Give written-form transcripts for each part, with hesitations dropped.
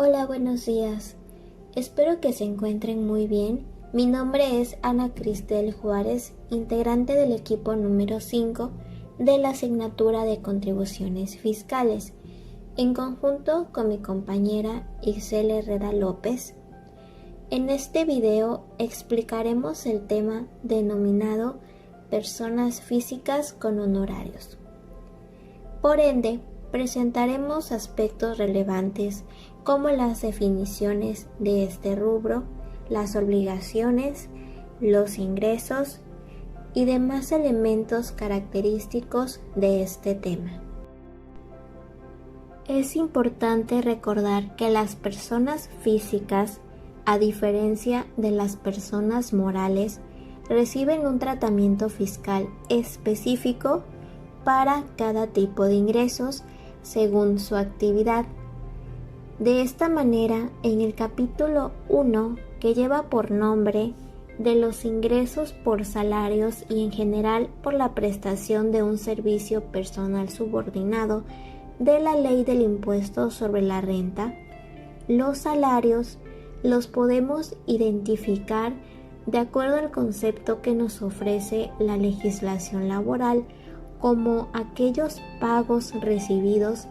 Hola, buenos días. Espero que se encuentren muy bien. Mi nombre es Ana Cristel Juárez, integrante del equipo número 5 de la asignatura de contribuciones fiscales, en conjunto con mi compañera Ixel Herrera López. En este video explicaremos el tema denominado personas físicas con honorarios. Por ende, presentaremos aspectos relevantes como las definiciones de este rubro, las obligaciones, los ingresos y demás elementos característicos de este tema. Es importante recordar que las personas físicas, a diferencia de las personas morales, reciben un tratamiento fiscal específico para cada tipo de ingresos según su actividad. De esta manera, en el capítulo 1, que lleva por nombre de los ingresos por salarios y en general por la prestación de un servicio personal subordinado de la Ley del Impuesto sobre la Renta, los salarios los podemos identificar de acuerdo al concepto que nos ofrece la legislación laboral como aquellos pagos recibidos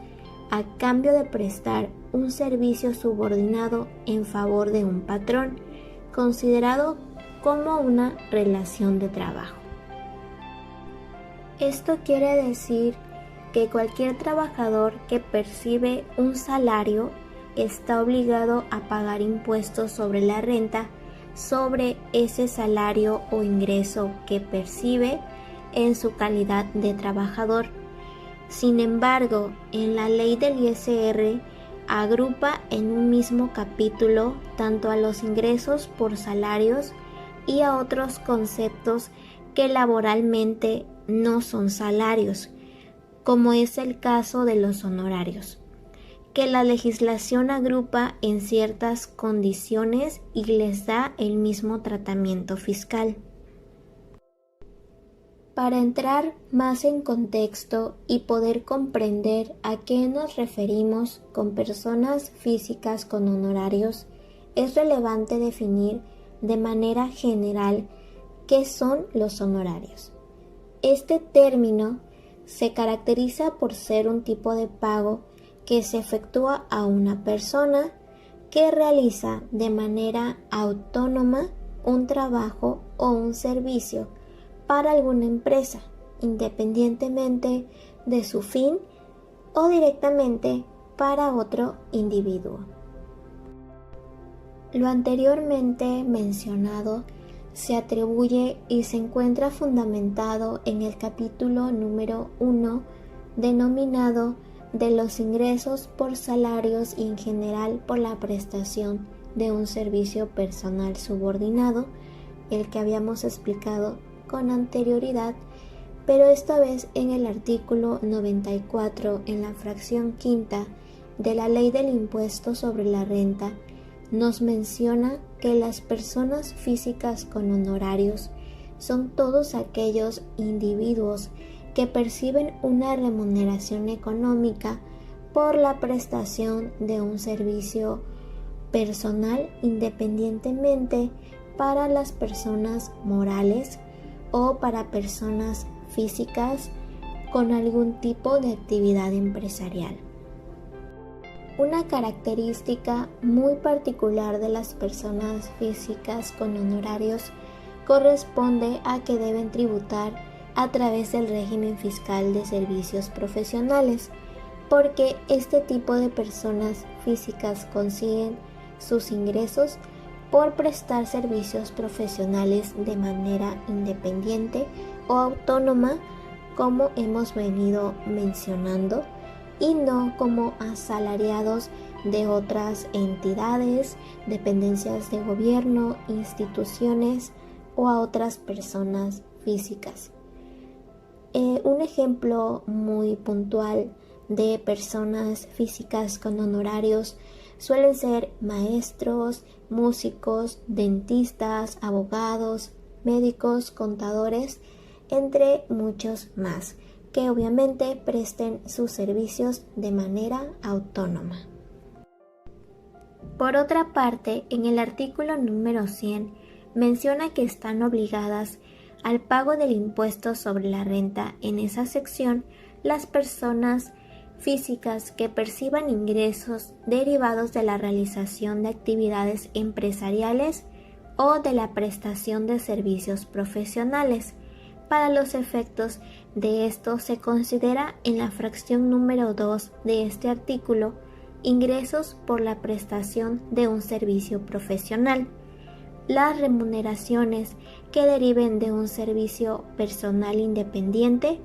a cambio de prestar un servicio subordinado en favor de un patrón, considerado como una relación de trabajo. Esto quiere decir que cualquier trabajador que percibe un salario está obligado a pagar impuestos sobre la renta sobre ese salario o ingreso que percibe en su calidad de trabajador. Sin embargo, en la ley del ISR agrupa en un mismo capítulo tanto a los ingresos por salarios y a otros conceptos que laboralmente no son salarios, como es el caso de los honorarios, que la legislación agrupa en ciertas condiciones y les da el mismo tratamiento fiscal. Para entrar más en contexto y poder comprender a qué nos referimos con personas físicas con honorarios, es relevante definir de manera general qué son los honorarios. Este término se caracteriza por ser un tipo de pago que se efectúa a una persona que realiza de manera autónoma un trabajo o un servicio para alguna empresa, independientemente de su fin o directamente para otro individuo. Lo anteriormente mencionado se atribuye y se encuentra fundamentado en el capítulo número 1 denominado de los ingresos por salarios y en general por la prestación de un servicio personal subordinado, el que habíamos explicado con anterioridad, pero esta vez en el artículo 94 en la fracción quinta de la Ley del Impuesto sobre la Renta nos menciona que las personas físicas con honorarios son todos aquellos individuos que perciben una remuneración económica por la prestación de un servicio personal independientemente para las personas morales o para personas físicas con algún tipo de actividad empresarial. Una característica muy particular de las personas físicas con honorarios corresponde a que deben tributar a través del régimen fiscal de servicios profesionales, porque este tipo de personas físicas consiguen sus ingresos por prestar servicios profesionales de manera independiente o autónoma, como hemos venido mencionando, y no como asalariados de otras entidades, dependencias de gobierno, instituciones o a otras personas físicas. Un ejemplo muy puntual de personas físicas con honorarios suelen ser maestros, músicos, dentistas, abogados, médicos, contadores, entre muchos más, que obviamente presten sus servicios de manera autónoma. Por otra parte, en el artículo número 100 menciona que están obligadas al pago del impuesto sobre la renta en esa sección las personas físicas que perciban ingresos derivados de la realización de actividades empresariales o de la prestación de servicios profesionales. Para los efectos de esto se considera en la fracción número 2 de este artículo ingresos por la prestación de un servicio profesional, las remuneraciones que deriven de un servicio personal independiente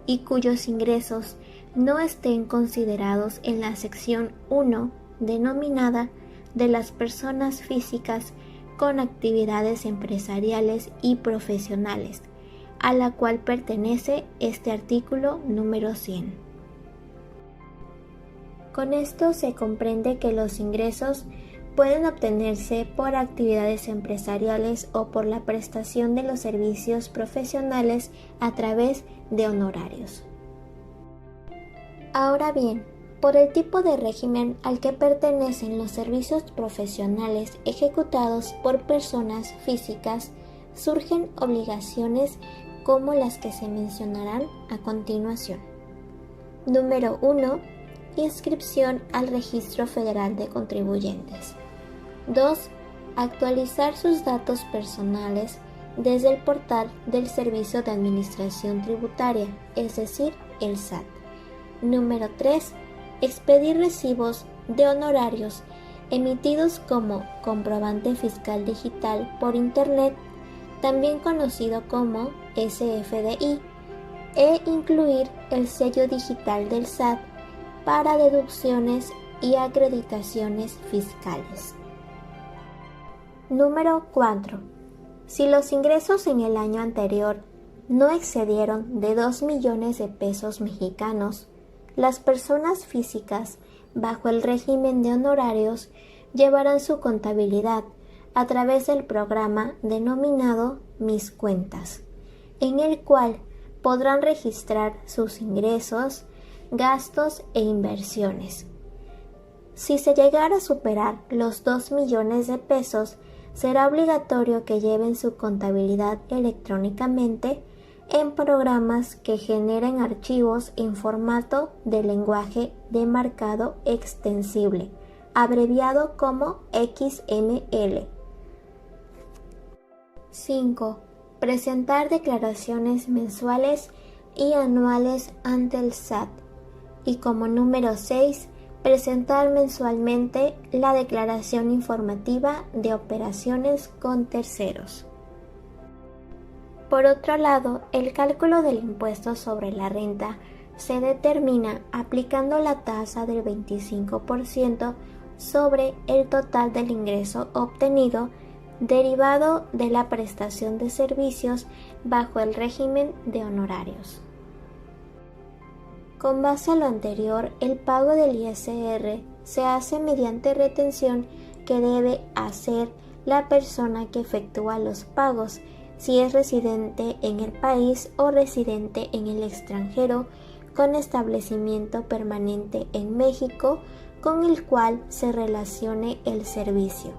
y cuyos ingresos no estén considerados en la sección 1 denominada de las personas físicas con actividades empresariales y profesionales, a la cual pertenece este artículo número 100. Con esto se comprende que los ingresos pueden obtenerse por actividades empresariales o por la prestación de los servicios profesionales a través de honorarios. Ahora bien, por el tipo de régimen al que pertenecen los servicios profesionales ejecutados por personas físicas, surgen obligaciones como las que se mencionarán a continuación. Número 1. Inscripción al Registro Federal de Contribuyentes. 2. Actualizar sus datos personales desde el portal del Servicio de Administración Tributaria, es decir, el SAT. Número 3. Expedir recibos de honorarios emitidos como comprobante fiscal digital por Internet, también conocido como SFDI, e incluir el sello digital del SAT para deducciones y acreditaciones fiscales. Número 4. Si los ingresos en el año anterior no excedieron de 2 millones de pesos mexicanos, las personas físicas bajo el régimen de honorarios llevarán su contabilidad a través del programa denominado Mis Cuentas, en el cual podrán registrar sus ingresos, gastos e inversiones. Si se llegara a superar los 2 millones de pesos, será obligatorio que lleven su contabilidad electrónicamente en programas que generen archivos en formato de lenguaje de marcado extensible, abreviado como XML. 5. Presentar declaraciones mensuales y anuales ante el SAT. Y como número 6, presentar mensualmente la declaración informativa de operaciones con terceros. Por otro lado, el cálculo del impuesto sobre la renta se determina aplicando la tasa del 25% sobre el total del ingreso obtenido derivado de la prestación de servicios bajo el régimen de honorarios. Con base a lo anterior, el pago del ISR se hace mediante retención que debe hacer la persona que efectúa los pagos, si es residente en el país o residente en el extranjero con establecimiento permanente en México con el cual se relacione el servicio.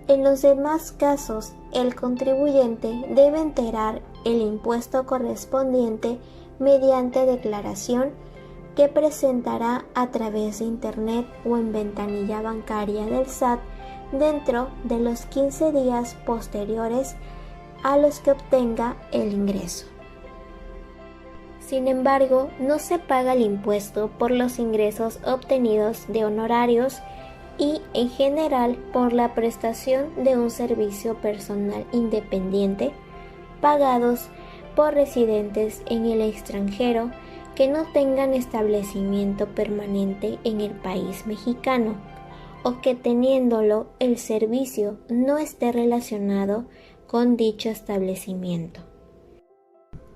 En los demás casos, el contribuyente debe enterar el impuesto correspondiente mediante declaración que presentará a través de Internet o en ventanilla bancaria del SAT dentro de los 15 días posteriores a los que obtenga el ingreso. Sin embargo, no se paga el impuesto por los ingresos obtenidos de honorarios y, en general, por la prestación de un servicio personal independiente pagados por residentes en el extranjero que no tengan establecimiento permanente en el país mexicano o que teniéndolo el servicio no esté relacionado con dicho establecimiento.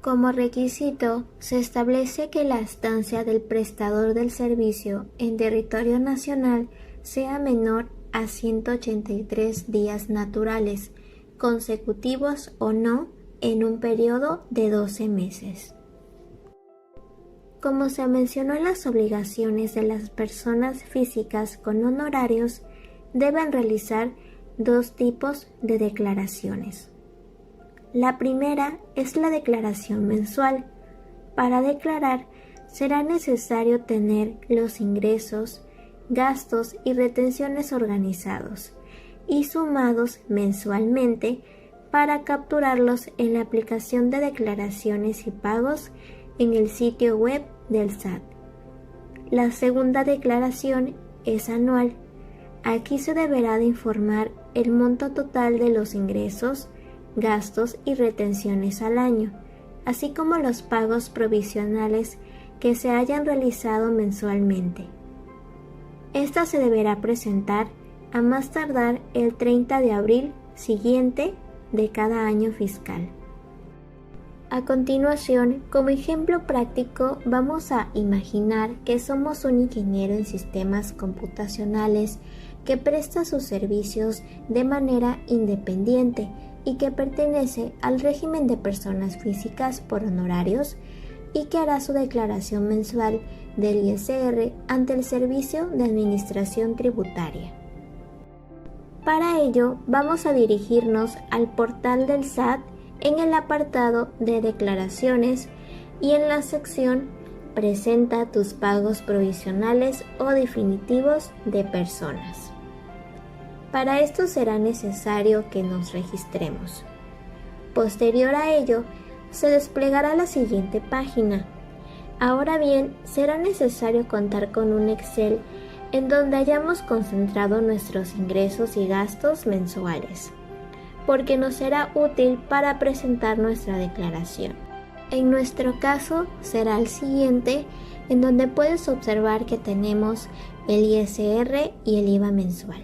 Como requisito, se establece que la estancia del prestador del servicio en territorio nacional sea menor a 183 días naturales, consecutivos o no, en un periodo de 12 meses. Como se mencionó en las obligaciones de las personas físicas con honorarios, deben realizar dos tipos de declaraciones. La primera es la declaración mensual. Para declarar será necesario tener los ingresos, gastos y retenciones organizados y sumados mensualmente para capturarlos en la aplicación de declaraciones y pagos en el sitio web del SAT. La segunda declaración es anual. Aquí se deberá de informar el monto total de los ingresos, gastos y retenciones al año, así como los pagos provisionales que se hayan realizado mensualmente. Esta se deberá presentar a más tardar el 30 de abril siguiente de cada año fiscal. A continuación, como ejemplo práctico, vamos a imaginar que somos un ingeniero en sistemas computacionales que presta sus servicios de manera independiente y que pertenece al régimen de personas físicas por honorarios y que hará su declaración mensual del ISR ante el Servicio de Administración Tributaria. Para ello, vamos a dirigirnos al portal del SAT en el apartado de declaraciones y en la sección Presenta tus pagos provisionales o definitivos de personas. Para esto será necesario que nos registremos. Posterior a ello, se desplegará la siguiente página. Ahora bien, será necesario contar con un Excel en donde hayamos concentrado nuestros ingresos y gastos mensuales, porque nos será útil para presentar nuestra declaración. En nuestro caso será el siguiente, en donde puedes observar que tenemos el ISR y el IVA mensual.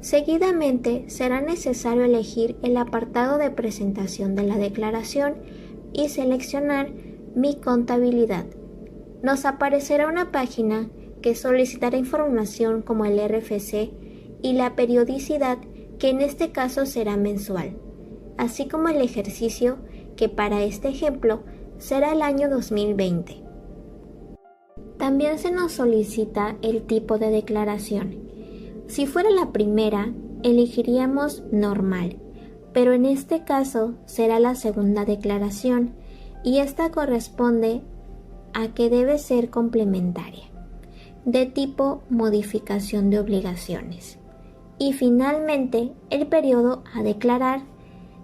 Seguidamente será necesario elegir el apartado de presentación de la declaración y seleccionar Mi contabilidad. Nos aparecerá una página que solicitará información como el RFC y la periodicidad, que en este caso será mensual, así como el ejercicio, que para este ejemplo será el año 2020. También se nos solicita el tipo de declaración. Si fuera la primera, elegiríamos normal, pero en este caso será la segunda declaración y esta corresponde a que debe ser complementaria, de tipo modificación de obligaciones. Y finalmente, el periodo a declarar,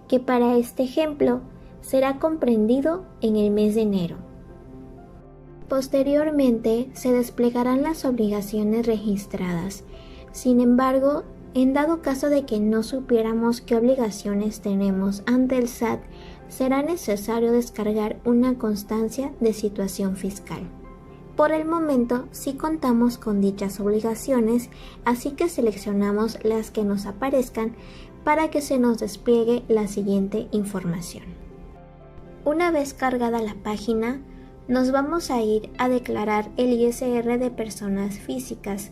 que para este ejemplo será comprendido en el mes de enero. Posteriormente, se desplegarán las obligaciones registradas. Sin embargo, en dado caso de que no supiéramos qué obligaciones tenemos ante el SAT, será necesario descargar una constancia de situación fiscal. Por el momento, sí contamos con dichas obligaciones, así que seleccionamos las que nos aparezcan para que se nos despliegue la siguiente información. Una vez cargada la página, nos vamos a ir a declarar el ISR de personas físicas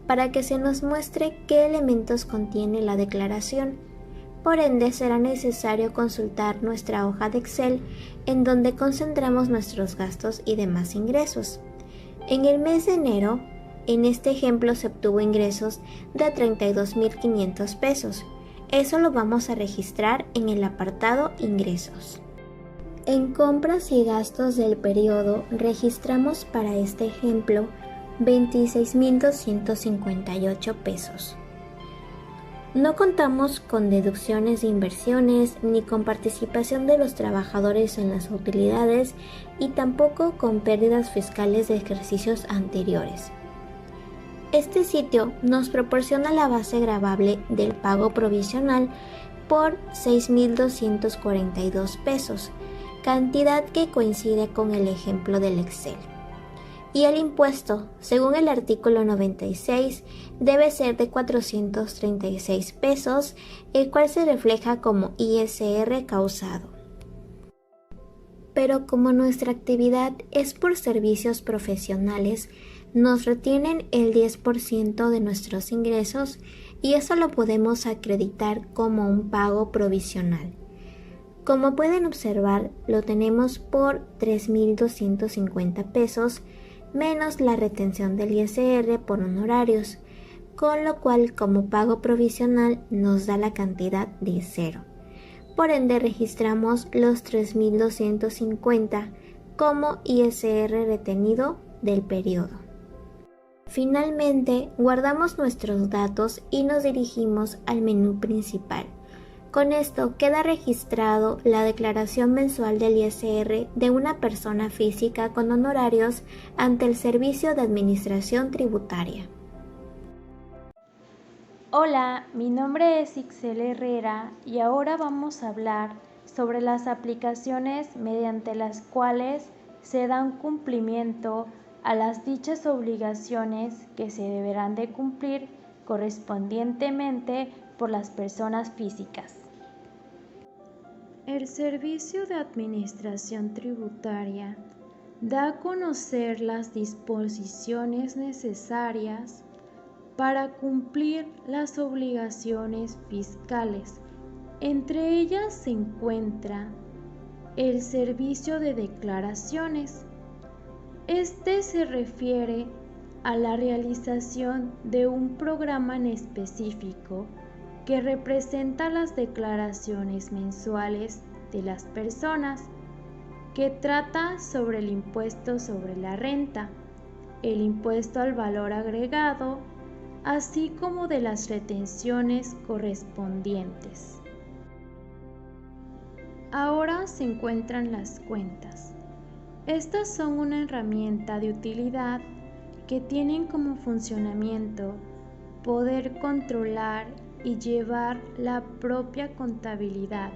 para que se nos muestre qué elementos contiene la declaración. Por ende, será necesario consultar nuestra hoja de Excel en donde concentramos nuestros gastos y demás ingresos. En el mes de enero, en este ejemplo se obtuvo ingresos de 32,500 pesos. Eso lo vamos a registrar en el apartado Ingresos. En compras y gastos del periodo registramos para este ejemplo 26,258 pesos. No contamos con deducciones de inversiones ni con participación de los trabajadores en las utilidades y tampoco con pérdidas fiscales de ejercicios anteriores. Este sitio nos proporciona la base gravable del pago provisional por 6,242 pesos, cantidad que coincide con el ejemplo del Excel. Y el impuesto, según el artículo 96, debe ser de 436 pesos, el cual se refleja como ISR causado. Pero como nuestra actividad es por servicios profesionales, nos retienen el 10% de nuestros ingresos y eso lo podemos acreditar como un pago provisional. Como pueden observar, lo tenemos por 3,250 pesos, menos la retención del ISR por honorarios, con lo cual como pago provisional nos da la cantidad de 0. Por ende registramos los 3.250 como ISR retenido del periodo. Finalmente, guardamos nuestros datos y nos dirigimos al menú principal. Con esto queda registrado la declaración mensual del ISR de una persona física con honorarios ante el Servicio de Administración Tributaria. Hola, mi nombre es Ixel Herrera y ahora vamos a hablar sobre las aplicaciones mediante las cuales se da un cumplimiento a las dichas obligaciones que se deberán de cumplir correspondientemente por las personas físicas. El Servicio de Administración Tributaria da a conocer las disposiciones necesarias para cumplir las obligaciones fiscales. Entre ellas se encuentra el servicio de declaraciones. Este se refiere a la realización de un programa en específico que representa las declaraciones mensuales de las personas, que trata sobre el impuesto sobre la renta, el impuesto al valor agregado, así como de las retenciones correspondientes. Ahora se encuentran las cuentas. Estas son una herramienta de utilidad que tienen como funcionamiento poder controlar y llevar la propia contabilidad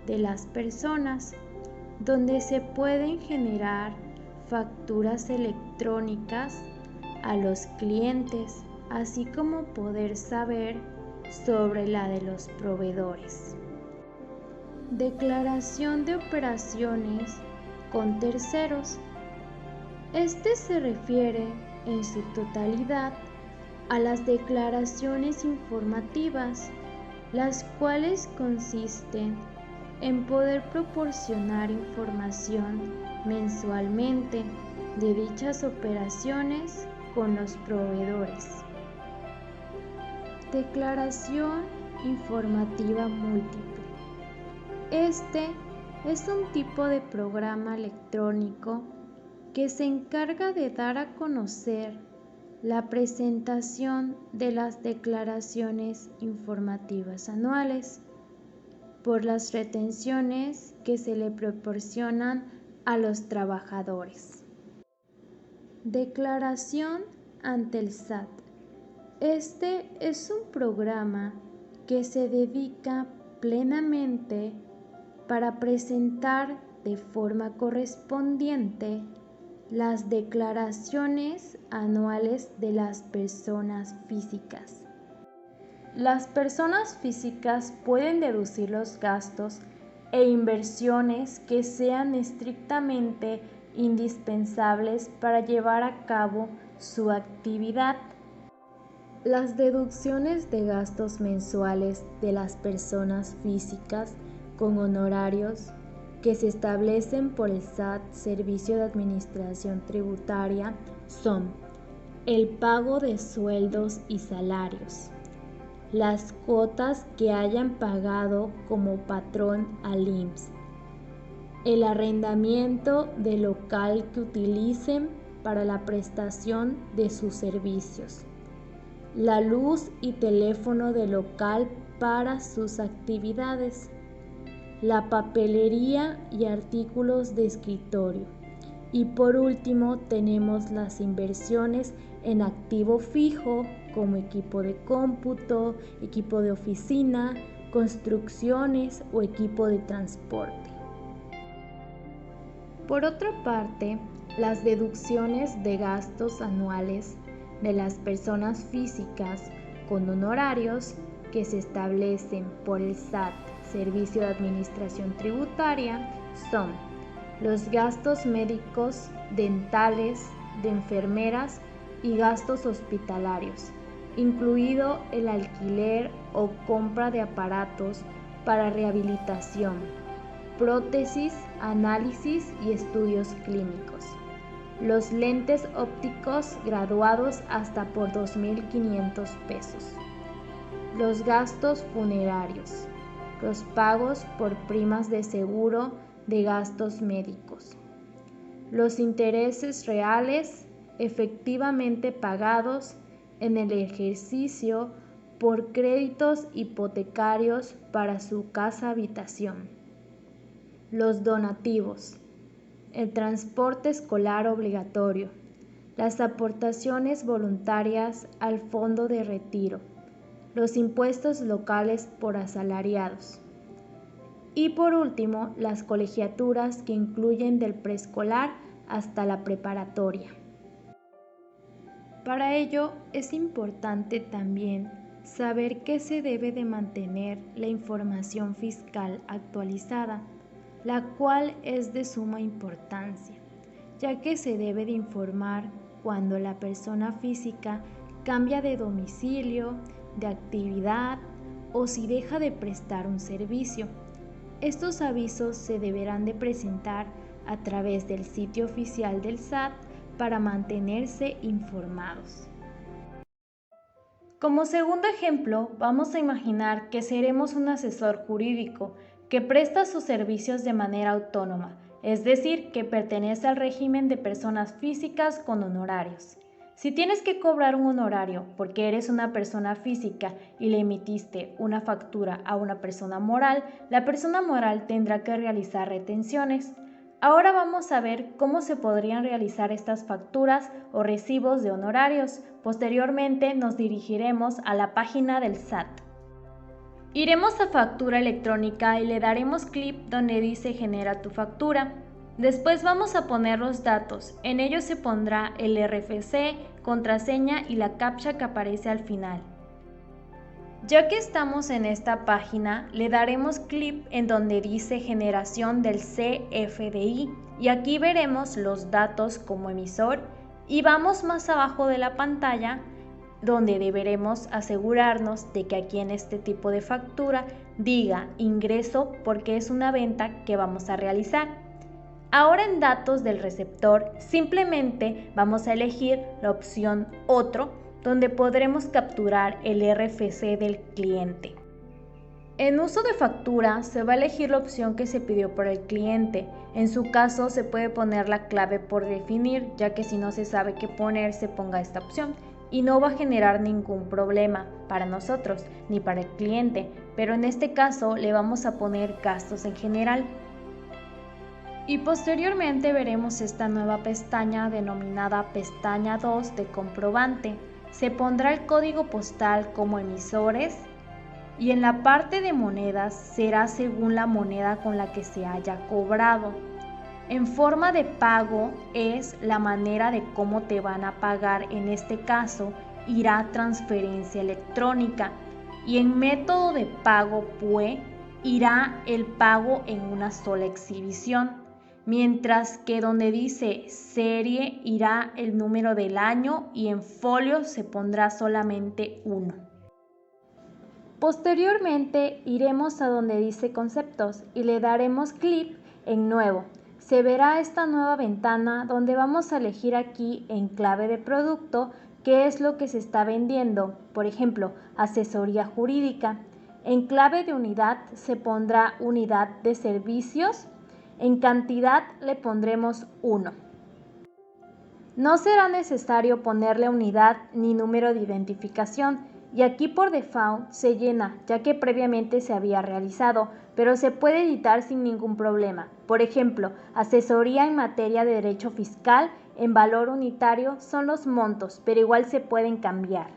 de las personas, donde se pueden generar facturas electrónicas a los clientes, así como poder saber sobre la de los proveedores. Declaración de operaciones con terceros. Este se refiere en su totalidad a las declaraciones informativas, las cuales consisten en poder proporcionar información mensualmente de dichas operaciones con los proveedores. Declaración informativa múltiple. Este es un tipo de programa electrónico que se encarga de dar a conocer la presentación de las declaraciones informativas anuales por las retenciones que se le proporcionan a los trabajadores. Declaración ante el SAT. Este es un programa que se dedica plenamente para presentar de forma correspondiente las declaraciones anuales de las personas físicas. Las personas físicas pueden deducir los gastos e inversiones que sean estrictamente indispensables para llevar a cabo su actividad. Las deducciones de gastos mensuales de las personas físicas con honorarios que se establecen por el SAT, Servicio de Administración Tributaria, son el pago de sueldos y salarios, las cuotas que hayan pagado como patrón al IMSS, el arrendamiento del local que utilicen para la prestación de sus servicios, la luz y teléfono del local para sus actividades, la papelería y artículos de escritorio. Y por último tenemos las inversiones en activo fijo como equipo de cómputo, equipo de oficina, construcciones o equipo de transporte. Por otra parte, las deducciones de gastos anuales de las personas físicas con honorarios que se establecen por el SAT, Servicio de Administración Tributaria, son los gastos médicos, dentales, de enfermeras y gastos hospitalarios, incluido el alquiler o compra de aparatos para rehabilitación, prótesis, análisis y estudios clínicos. los lentes ópticos graduados hasta por 2.500 pesos, los gastos funerarios, los pagos por primas de seguro de gastos médicos, los intereses reales efectivamente pagados en el ejercicio por créditos hipotecarios para su casa habitación, los donativos, el transporte escolar obligatorio, las aportaciones voluntarias al fondo de retiro, los impuestos locales por asalariados y por último las colegiaturas que incluyen del preescolar hasta la preparatoria. Para ello es importante también saber que se debe de mantener la información fiscal actualizada, la cual es de suma importancia, ya que se debe de informar cuando la persona física cambia de domicilio, de actividad o si deja de prestar un servicio. Estos avisos se deberán de presentar a través del sitio oficial del SAT para mantenerse informados. Como segundo ejemplo, vamos a imaginar que seremos un asesor jurídico que presta sus servicios de manera autónoma, es decir, que pertenece al régimen de personas físicas con honorarios. Si tienes que cobrar un honorario porque eres una persona física y le emitiste una factura a una persona moral, la persona moral tendrá que realizar retenciones. Ahora vamos a ver cómo se podrían realizar estas facturas o recibos de honorarios. Posteriormente nos dirigiremos a la página del SAT. Iremos a factura electrónica y le daremos clic donde dice genera tu factura. Después vamos a poner los datos. En ello se pondrá el RFC, contraseña y la captcha que aparece al final. Ya que estamos en esta página, le daremos clic en donde dice generación del CFDI y aquí veremos los datos como emisor y vamos más abajo de la pantalla donde deberemos asegurarnos de que aquí en este tipo de factura diga ingreso porque es una venta que vamos a realizar. Ahora en datos del receptor simplemente vamos a elegir la opción otro donde podremos capturar el RFC del cliente. En uso de factura se va a elegir la opción que se pidió por el cliente. En su caso se puede poner la clave por definir, ya que si no se sabe qué poner se ponga esta opción y no va a generar ningún problema para nosotros ni para el cliente, pero en este caso le vamos a poner gastos en general. Y posteriormente veremos esta nueva pestaña denominada pestaña 2 de comprobante. Se pondrá el código postal como emisores y en la parte de monedas será según la moneda con la que se haya cobrado. En forma de pago es la manera de cómo te van a pagar, en este caso irá transferencia electrónica y en método de pago PUE irá el pago en una sola exhibición. Mientras que donde dice serie irá el número del año y en folio se pondrá solamente 1. Posteriormente iremos a donde dice conceptos y le daremos clic en nuevo. Se verá esta nueva ventana donde vamos a elegir aquí en clave de producto qué es lo que se está vendiendo, por ejemplo, asesoría jurídica. En clave de unidad se pondrá unidad de servicios. En cantidad le pondremos 1. No será necesario ponerle unidad ni número de identificación y aquí por default se llena ya que previamente se había realizado, pero se puede editar sin ningún problema. Por ejemplo, asesoría en materia de derecho fiscal en valor unitario son los montos, pero igual se pueden cambiar.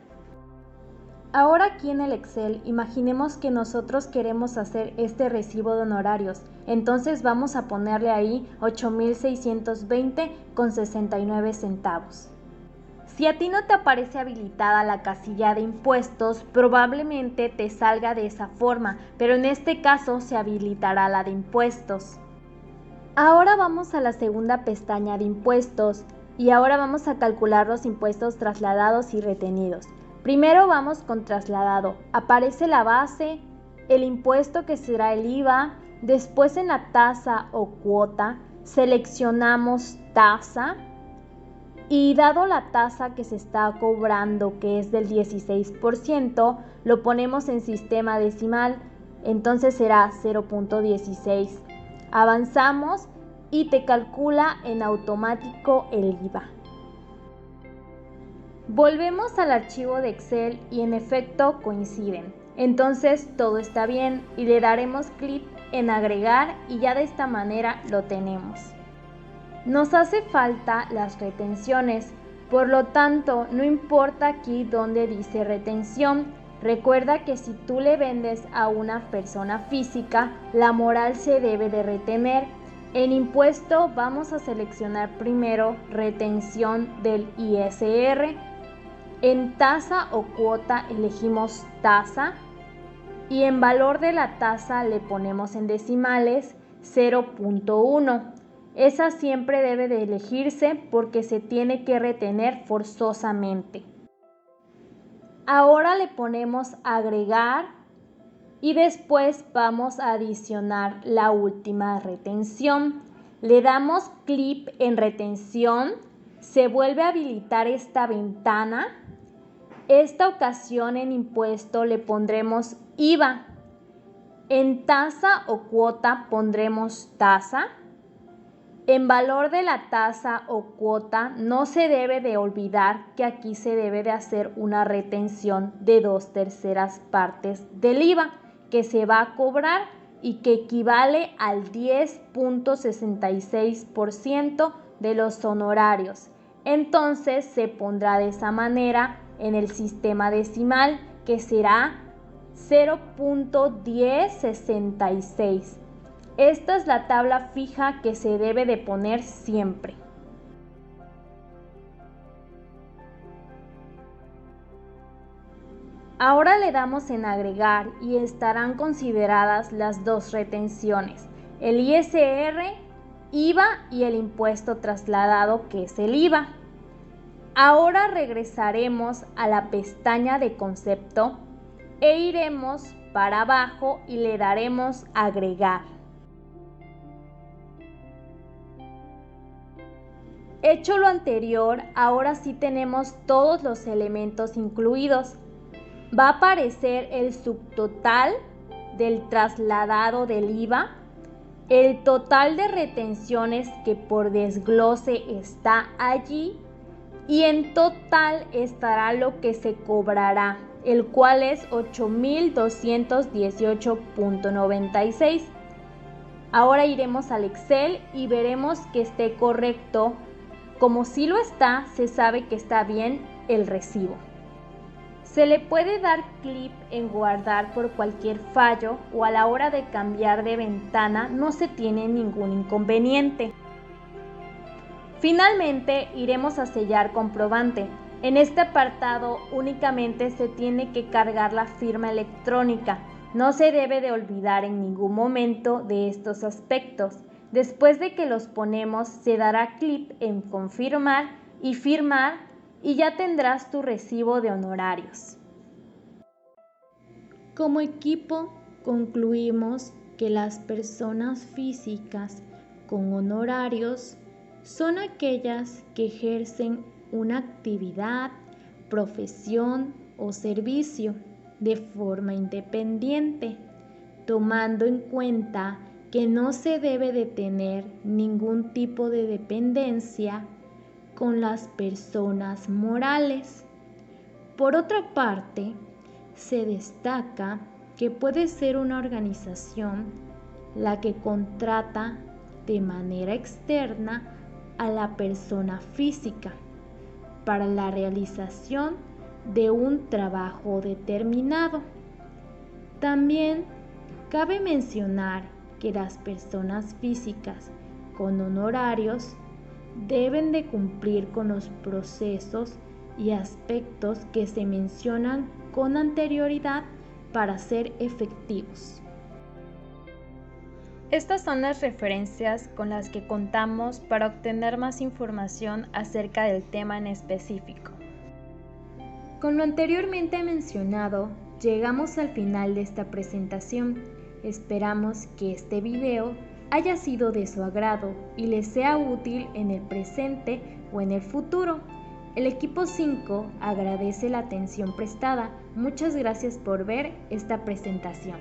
Ahora aquí en el Excel, imaginemos que nosotros queremos hacer este recibo de honorarios, entonces vamos a ponerle ahí 8,620,69 centavos. Si a ti no te aparece habilitada la casilla de impuestos, probablemente te salga de esa forma, pero en este caso se habilitará la de impuestos. Ahora vamos a la segunda pestaña de impuestos y ahora vamos a calcular los impuestos trasladados y retenidos. Primero vamos con trasladado, aparece la base, el impuesto que será el IVA, después en la tasa o cuota, seleccionamos tasa Y dado la tasa que se está cobrando, que es del 16%, lo ponemos en sistema decimal, entonces será 0.16. Avanzamos y te calcula en automático el IVA. Volvemos al archivo de Excel y en efecto coinciden. Entonces todo está bien y le daremos clic en agregar y ya de esta manera lo tenemos. Nos hace falta las retenciones, por lo tanto no importa aquí donde dice retención. Recuerda que si tú le vendes a una persona física, la moral se debe de retener. En impuesto vamos a seleccionar primero retención del ISR. En tasa o cuota elegimos tasa y en valor de la tasa le ponemos en decimales 0.1. Esa siempre debe de elegirse porque se tiene que retener forzosamente. Ahora le ponemos agregar y después vamos a adicionar la última retención. Le damos clic en retención, se vuelve a habilitar esta ventana. Esta ocasión en impuesto le pondremos IVA. En tasa o cuota pondremos tasa. En valor de la tasa o cuota no se debe de olvidar que aquí se debe de hacer una retención de 2/3 partes del IVA que se va a cobrar y que equivale al 10.66% de los honorarios. Entonces se pondrá de esa manera en el sistema decimal, que será 0.1066. Esta es la tabla fija que se debe de poner siempre. Ahora le damos en agregar y estarán consideradas las dos retenciones, el ISR, IVA y el impuesto trasladado, que es el IVA. Ahora regresaremos a la pestaña de concepto e iremos para abajo y le daremos agregar. Hecho lo anterior, ahora sí tenemos todos los elementos incluidos. Va a aparecer el subtotal del trasladado del IVA, el total de retenciones que por desglose está allí y en total estará lo que se cobrará, el cual es 8.218.96. Ahora iremos al Excel y veremos que esté correcto. Como sí lo está, se sabe que está bien el recibo. Se le puede dar clic en guardar por cualquier fallo o a la hora de cambiar de ventana no se tiene ningún inconveniente. Finalmente iremos a sellar comprobante. En este apartado únicamente se tiene que cargar la firma electrónica. No se debe de olvidar en ningún momento de estos aspectos. Después de que los ponemos, se dará clic en confirmar y firmar y ya tendrás tu recibo de honorarios. Como equipo, concluimos que las personas físicas con honorarios son aquellas que ejercen una actividad, profesión o servicio de forma independiente, tomando en cuenta que no se debe de tener ningún tipo de dependencia con las personas morales. Por otra parte, se destaca que puede ser una organización la que contrata de manera externa a la persona física para la realización de un trabajo determinado. También cabe mencionar que las personas físicas con honorarios deben de cumplir con los procesos y aspectos que se mencionan con anterioridad para ser efectivos. Estas son las referencias con las que contamos para obtener más información acerca del tema en específico. Con lo anteriormente mencionado, llegamos al final de esta presentación. Esperamos que este video haya sido de su agrado y les sea útil en el presente o en el futuro. El equipo 5 agradece la atención prestada. Muchas gracias por ver esta presentación.